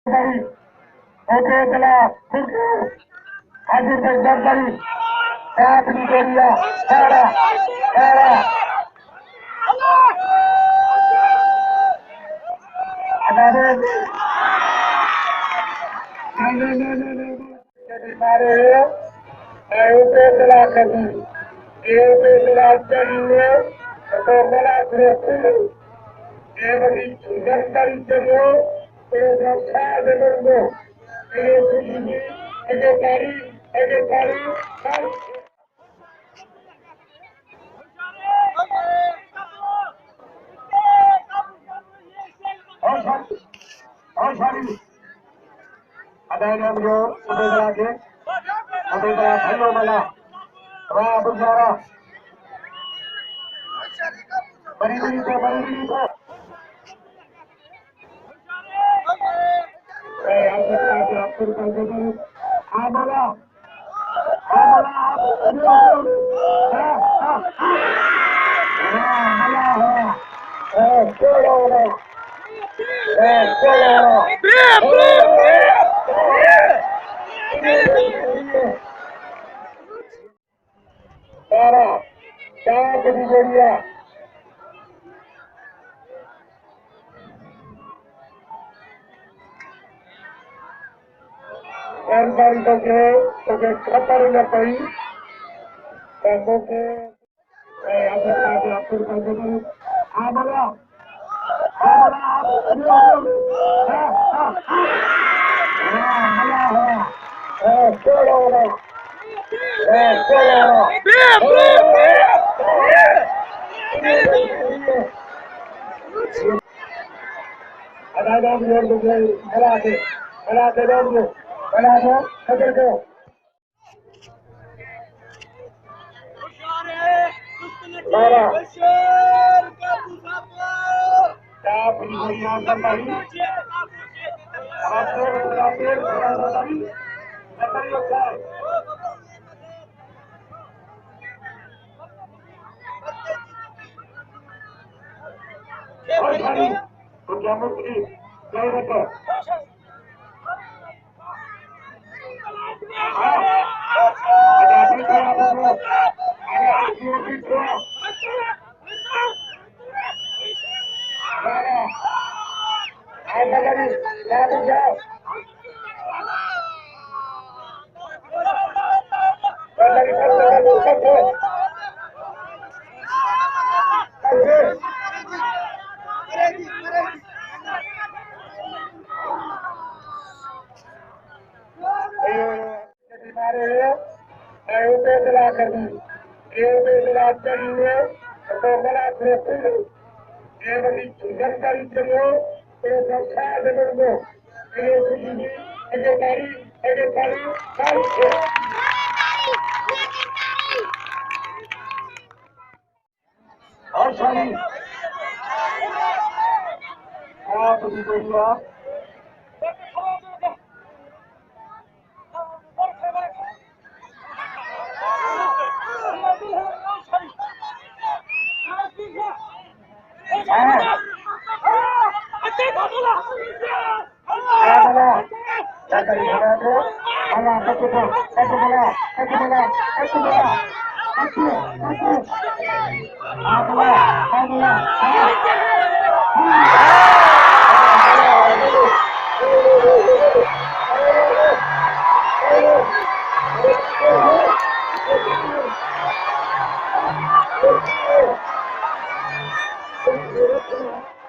oke telah hadir dari saat ini dia cara ada jadi mari oke telah kami oke telah jadi atau Malakhro Every dari jero berasa denganmu ini ada kali sorry ada yang udah lagi hello malah bersara beri porque tratar una país tampoco every dari jero berasa denganmu ini ada kali और sorry आप बोलिए Thank you.